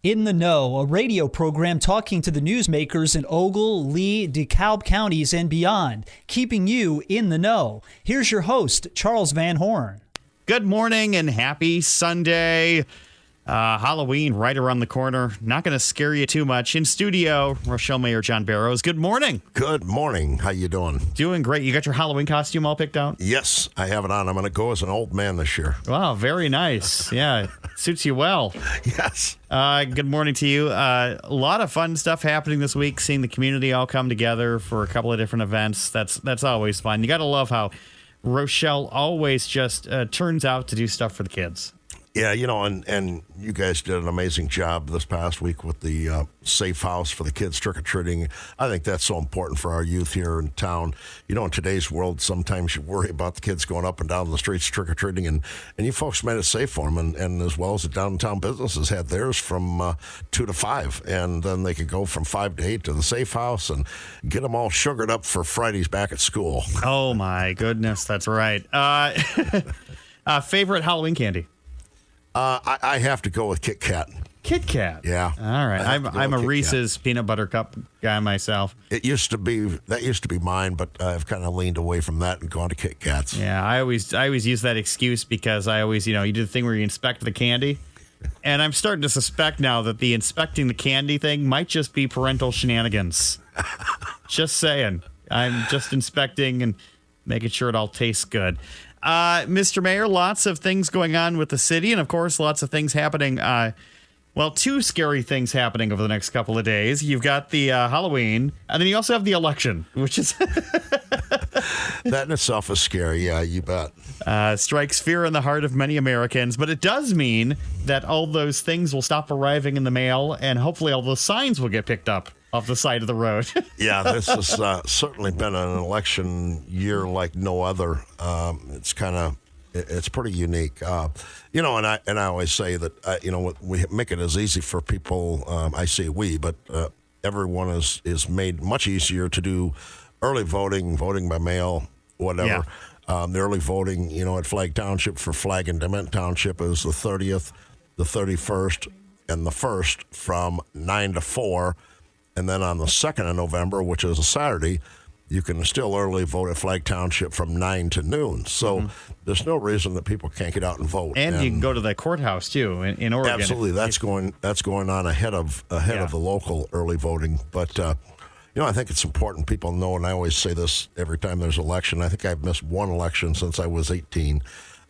In the Know, a radio program talking to the newsmakers in Ogle, Lee, DeKalb counties and beyond, keeping you in the know. Here's your host, Charles Van Horn. Good morning and happy Sunday. Halloween right around the corner. Not going to scare you too much. In studio, Rochelle Mayor John Bearrows. Good morning. Good morning. How you doing? Doing great. You got your Halloween costume all picked out? Yes, I have it on. I'm going to go as an old man this year. Wow, very nice. Yeah, suits you well. Yes. Good morning to you. A lot of fun stuff happening this week. Seeing the community all come together for a couple of different events. That's always fun. You got to love how Rochelle always just turns out to do stuff for the kids. Yeah, you know, and you guys did an amazing job this past week with the safe house for the kids trick-or-treating. I think that's so important for our youth here in town. You know, in today's world, sometimes you worry about the kids going up and down the streets trick-or-treating, and you folks made it safe for them, and as well as the downtown businesses had theirs from 2 to 5, and then they could go from 5 to 8 to the safe house and get them all sugared up for Fridays back at school. Oh, my goodness, that's right. Favorite Halloween candy? I have to go with Kit Kat. Kit Kat. Yeah. All right. I'm a Reese's peanut butter cup guy myself. That used to be mine, but I've kind of leaned away from that and gone to Kit Kats. Yeah, I always use that excuse because I always, you do the thing where you inspect the candy. And I'm starting to suspect now that the inspecting the candy thing might just be parental shenanigans. Just saying. I'm just inspecting and making sure it all tastes good. Mr. Mayor, lots of things going on with the city, and of course, lots of things happening. Two scary things happening over the next couple of days. You've got the Halloween, and then you also have the election, which is that in itself is scary. Yeah, you bet. Strikes fear in the heart of many Americans, but it does mean that all those things will stop arriving in the mail, and hopefully all those signs will get picked up off the side of the road. Yeah, this has certainly been an election year like no other. It's pretty unique. And I always say that, we make it as easy for people, I say we, but everyone is made much easier to do early voting by mail, whatever. Yeah. The early voting, at Flag Township for Flag and Dement Township is the 30th, the 31st, and the 1st from 9 to 4. And then on the 2nd of November, which is a Saturday, you can still early vote at Flag Township from 9 to noon. So there's no reason that people can't get out and vote. And you can go to the courthouse, too, in Oregon. Absolutely. That's going on ahead of the local early voting. But, I think it's important people know, and I always say this every time there's an election. I think I've missed one election since I was 18.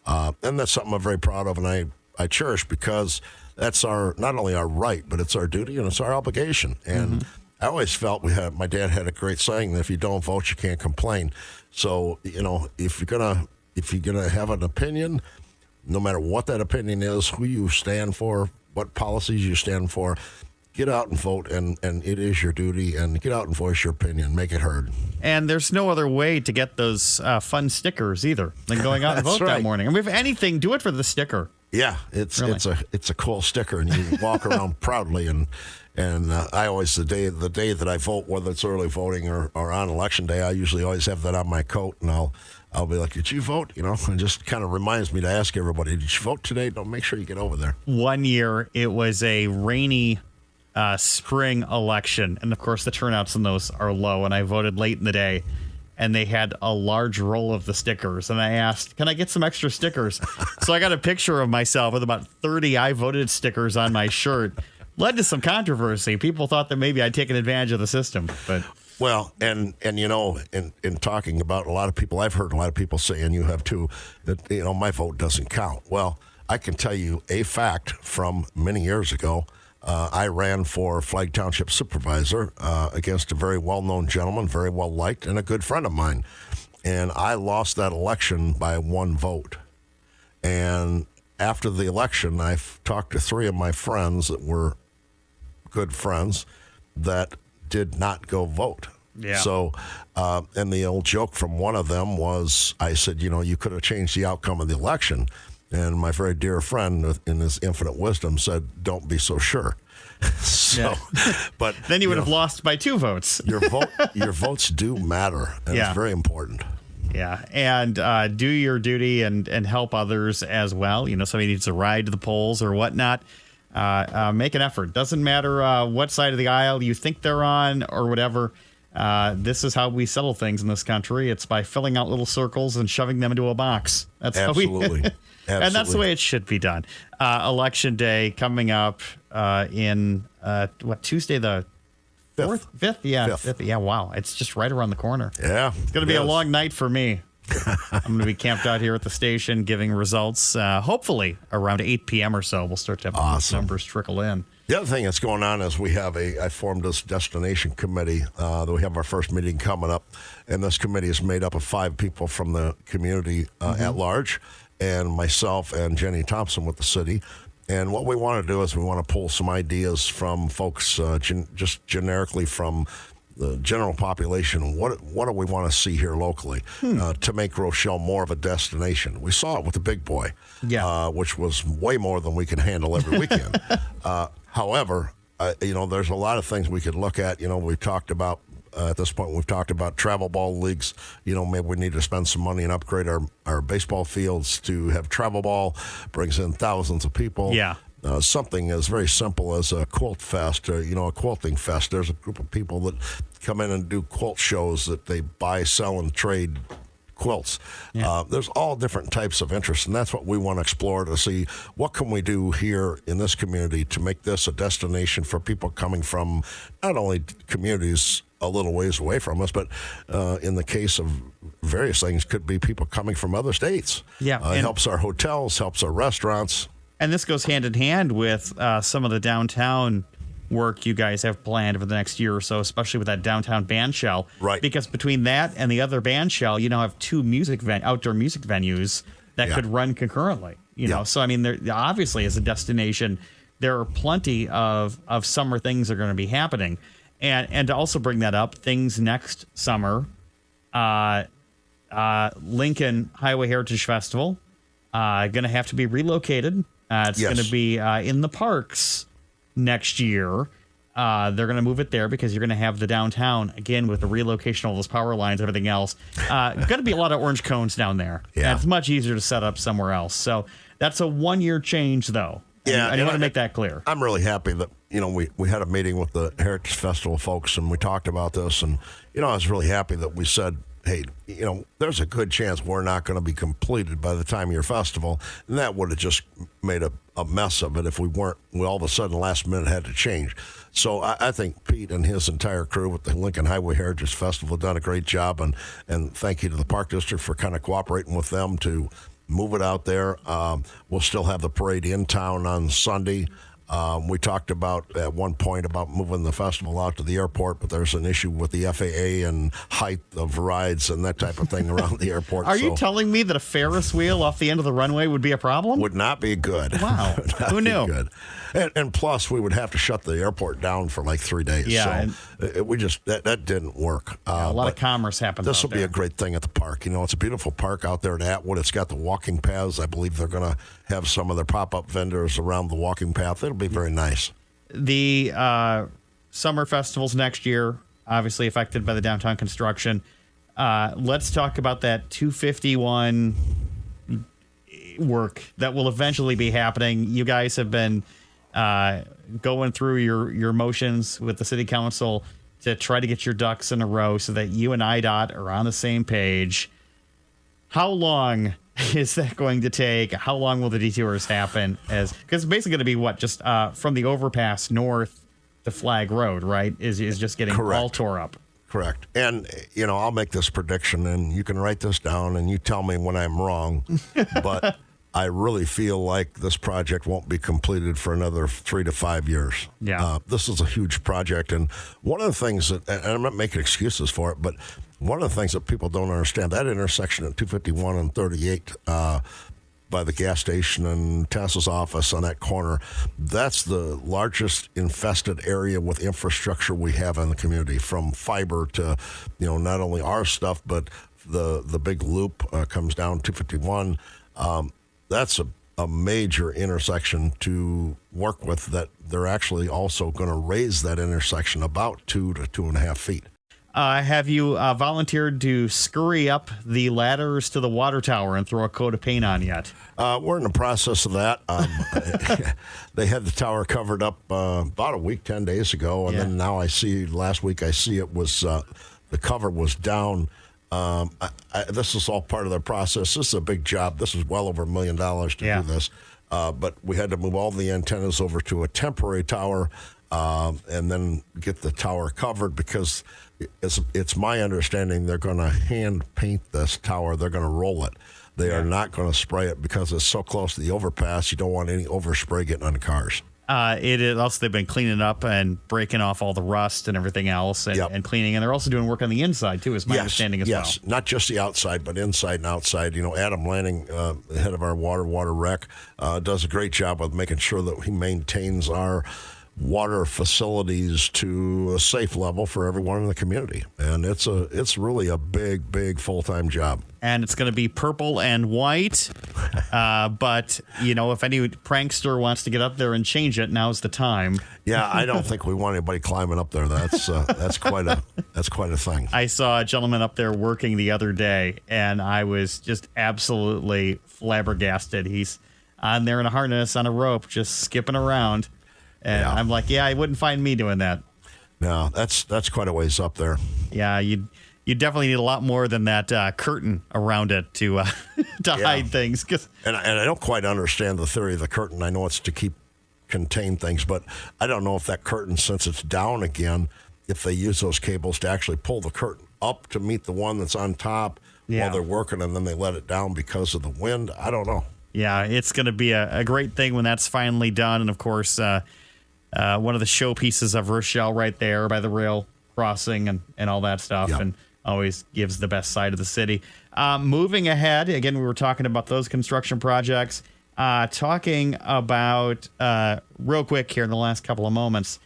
And that's something I'm very proud of, and I cherish because that's not only our right, but it's our duty and it's our obligation. And I always felt my dad had a great saying that if you don't vote, you can't complain. So, if you're gonna have an opinion, no matter what that opinion is, who you stand for, what policies you stand for, get out and vote, and it is your duty, and get out and voice your opinion, make it heard. And there's no other way to get those fun stickers either than going out and vote that morning. And if anything, do it for the sticker. Yeah, it's a cool sticker, and you walk around proudly. And I always the day that I vote, whether it's early voting or on election day, I usually always have that on my coat, and I'll be like, "Did you vote?" And just kind of reminds me to ask everybody, "Did you vote today?" Don't make sure you get over there. One year it was a rainy spring election, and of course the turnouts in those are low. And I voted late in the day. And they had a large roll of the stickers. And I asked, can I get some extra stickers? So I got a picture of myself with about 30 I voted stickers on my shirt. Led to some controversy. People thought that maybe I'd taken advantage of the system. But well, and in talking about a lot of people, I've heard a lot of people say, and you have too, that, my vote doesn't count. Well, I can tell you a fact from many years ago. I ran for Flag Township Supervisor against a very well-known gentleman, very well-liked, and a good friend of mine. And I lost that election by one vote. And after the election, I've talked to 3 of my friends that were good friends that did not go vote. Yeah. So, and the old joke from one of them was, I said, you could have changed the outcome of the election. And my very dear friend, in his infinite wisdom, said, "Don't be so sure." But then you would have lost by 2 votes. Your votes do matter, and it's very important. Yeah, and do your duty and help others as well. Somebody needs to ride to the polls or whatnot. make an effort. Doesn't matter what side of the aisle you think they're on or whatever. This is how we settle things in this country. It's by filling out little circles and shoving them into a box. That's Absolutely. how we, and that's the way it should be done. Election day coming up in Tuesday the 4th? 5th? Yeah, 5th. Yeah, wow. It's just right around the corner. Yeah. It's going to be a long night for me. I'm going to be camped out here at the station giving results. Hopefully around 8 p.m. or so, we'll start to have those numbers trickle in. The other thing that's going on is I formed this destination committee. We have our first meeting coming up, and this committee is made up of 5 people from the community at large, and myself and Jenny Thompson with the city. And what we want to do is we want to pull some ideas from folks, just generically from the general population. What do we want to see here locally to make Rochelle more of a destination? We saw it with the big boy, which was way more than we can handle every weekend. However, there's a lot of things we could look at. We've talked about at this point, we've talked about travel ball leagues. Maybe we need to spend some money and upgrade our baseball fields to have travel ball. Brings in thousands of people. Yeah. Something as very simple as a quilt fest, or, a quilting fest. There's a group of people that come in and do quilt shows that they buy, sell, and trade quilts. Yeah. There's all different types of interest, and that's what we want to explore to see what can we do here in this community to make this a destination for people coming from not only communities a little ways away from us, but in the case of various things, could be people coming from other states. Yeah, it helps our hotels, helps our restaurants. And this goes hand in hand with some of the downtown work you guys have planned for the next year or so, especially with that downtown band shell. Right. Because between that and the other band shell, you now have 2 outdoor music venues that could run concurrently. So I mean, there obviously as a destination, there are plenty of summer things that are going to be happening, and to also bring that up, things next summer, Lincoln Highway Heritage Festival, going to have to be relocated. It's going to be in the parks next year. They're going to move it there because you're going to have the downtown, again, with the relocation of all those power lines, everything else. Going to be a lot of orange cones down there. Yeah. And it's much easier to set up somewhere else. So that's a 1-year change, though. Yeah, I want to make that clear. I'm really happy that, we had a meeting with the Heritage Festival folks, and we talked about this. And, I was really happy that we said, hey, there's a good chance we're not going to be completed by the time of your festival. And that would have just made a mess of it if we all of a sudden last minute had to change. So I think Pete and his entire crew with the Lincoln Highway Heritage Festival have done a great job. And thank you to the Park District for kind of cooperating with them to move it out there. We'll still have the parade in town on Sunday. We talked about at one point about moving the festival out to the airport, but there's an issue with the FAA and height of rides and that type of thing around the airport. Are you telling me that a Ferris wheel off the end of the runway would be a problem? Would not be good. Wow. Who knew? Good. And plus, we would have to shut the airport down for like 3 days. Yeah. So that didn't work. A lot of commerce happens This out will be there. a great thing at the park. It's a beautiful park out there at Atwood. It's got the walking paths. I believe they're going to have some of their pop-up vendors around the walking path. It'll be very nice. The summer festivals next year, obviously affected by the downtown construction. Let's talk about that 251 work that will eventually be happening. You guys have been going through your motions with the city council to try to get your ducks in a row so that you and IDOT are on the same page. How long is that going to take? How long will the detours happen? Because it's basically going to be just from the overpass north to Flag Road, right? Is just getting all tore up. Correct. And, I'll make this prediction, and you can write this down, and you tell me when I'm wrong. But I really feel like this project won't be completed for another 3 to 5 years. Yeah. This is a huge project. And one of the things and I'm not making excuses for it, but one of the things that people don't understand, that intersection at 251 and 38 by the gas station and Tessa's office on that corner, that's the largest infested area with infrastructure we have in the community, from fiber to, not only our stuff, but the big loop comes down 251. That's a major intersection to work with, that they're actually also going to raise that intersection about 2 to 2.5 feet. Have you volunteered to scurry up the ladders to the water tower and throw a coat of paint on yet? We're in the process of that. They had the tower covered up about a week, 10 days ago, and then now last week I see it was, the cover was down. This is all part of the process. This is a big job. This is well over $1 million to do this. But we had to move all the antennas over to a temporary tower and then get the tower covered because it's my understanding they're going to hand paint this tower. They're going to roll it. They are not going to spray it because it's so close to the overpass. You don't want any overspray getting on the cars. It is also, they've been cleaning up and breaking off all the rust and everything else and cleaning. And they're also doing work on the inside, too, is my understanding as well. Yes, not just the outside, but inside and outside. You know, Adam Lanning, the head of our water rec, does a great job of making sure that he maintains our water facilities to a safe level for everyone in the community. And it's really a big full-time job. And it's going to be purple and white. But, you know, if any prankster wants to get up there and change it, now's the time. Yeah, I don't think we want anybody climbing up there. That's quite a thing. I saw a gentleman up there working the other day, and I was just absolutely flabbergasted. He's on there in a harness on a rope, just skipping around. And I'm like, I wouldn't find me doing that. No, that's quite a ways up there. Yeah, you definitely need a lot more than that curtain around it to hide things. And I don't quite understand the theory of the curtain. I know it's to contain things, but I don't know if that curtain, since it's down again, if they use those cables to actually pull the curtain up to meet the one that's on top while they're working, and then they let it down because of the wind. I don't know. Yeah, it's going to be a great thing when that's finally done. And, of course, one of the showpieces of Rochelle right there by the rail crossing and all that stuff, and always gives the best side of the city. Moving ahead, again, we were talking about those construction projects, talking about, real quick here in the last couple of moments,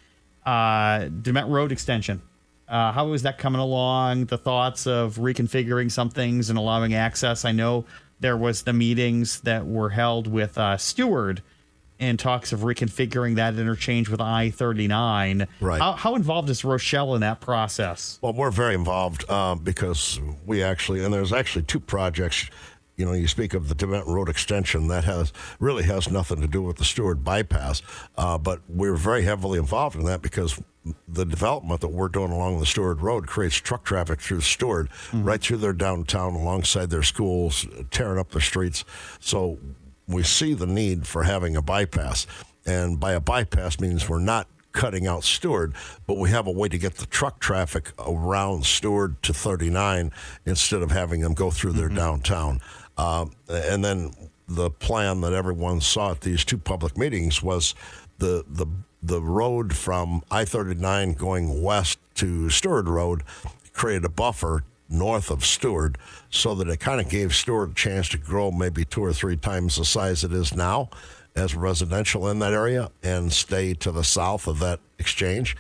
DeMette Road extension. How is that coming along? The thoughts of reconfiguring some things and allowing access. I know there was the meetings that were held with Stewart in talks of reconfiguring that interchange with I-39. Right. How involved is Rochelle in that process? Well, we're very involved because and there's actually two projects. You know, you speak of the DeMette Road extension that really has nothing to do with the Stewart bypass, but we're very heavily involved in that because the development that we're doing along the Stewart Road creates truck traffic through Stewart, right through their downtown, alongside their schools, tearing up the streets. So we see the need for having a bypass, and by a bypass means we're not cutting out Stewart, but we have a way to get the truck traffic around Stewart to 39 instead of having them go through their downtown. And then the plan that everyone saw at these two public meetings was the road from I-39 going west to Stewart Road created a buffer north of Stewart so that it kind of gave Stewart a chance to grow maybe 2 or 3 times the size it is now as residential in that area and stay to the south of that exchange.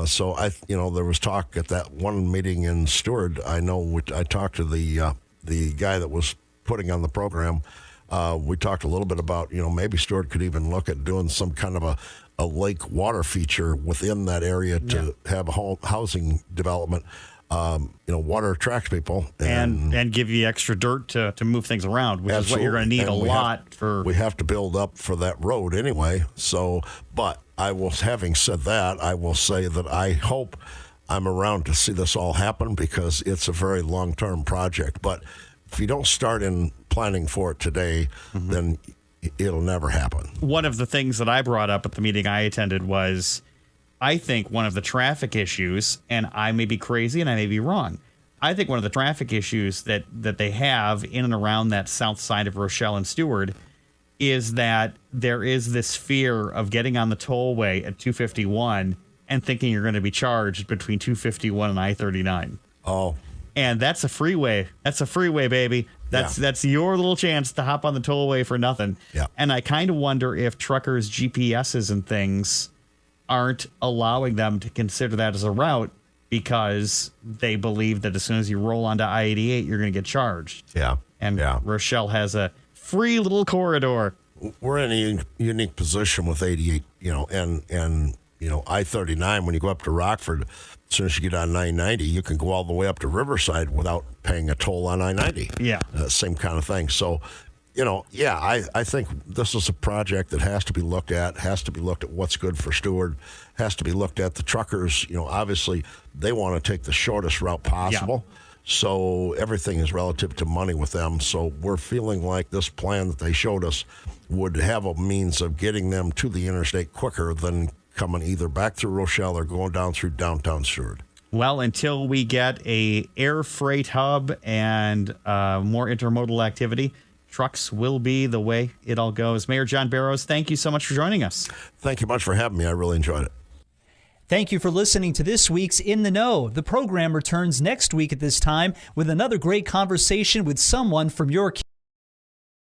So there was talk at that one meeting in Stewart. I talked to the guy that was putting on the program. We talked a little bit about, maybe Stewart could even look at doing some kind of a lake water feature within that area to have a housing development. Water attracts people. And give you extra dirt to move things around, which is what you're going to need We have to build up for that road anyway. So, but having said that, I will say that I hope I'm around to see this all happen because it's a very long-term project. But if you don't start in planning for it today, then it'll never happen. One of the things that I brought up at the meeting I attended was, I think one of the traffic issues, and I may be crazy and I may be wrong, I think one of the traffic issues that they have in and around that south side of Rochelle and Stewart is that there is this fear of getting on the tollway at 251 and thinking you're going to be charged between 251 and I-39. Oh. And that's a freeway. That's a freeway, baby. That's your little chance to hop on the tollway for nothing. Yeah. And I kind of wonder if truckers' GPSs and things aren't allowing them to consider that as a route because they believe that as soon as you roll onto I-88, you're going to get charged. Yeah. And Rochelle has a free little corridor. We're in a unique position with 88, and I-39, when you go up to Rockford, as soon as you get on 990, you can go all the way up to Riverside without paying a toll on I-90. Yeah. Same kind of thing. So, I think this is a project that has to be looked at, what's good for Stewart, has to be looked at. The truckers, obviously, they want to take the shortest route possible. Yeah. So everything is relative to money with them. So we're feeling like this plan that they showed us would have a means of getting them to the interstate quicker than coming either back through Rochelle or going down through downtown Stewart. Well, until we get a air freight hub and more intermodal activity, trucks will be the way it all goes. Mayor John Bearrows, thank you so much for joining us. Thank you much for having me. I really enjoyed it. Thank you for listening to this week's In the Know. The program returns next week at this time with another great conversation with someone from your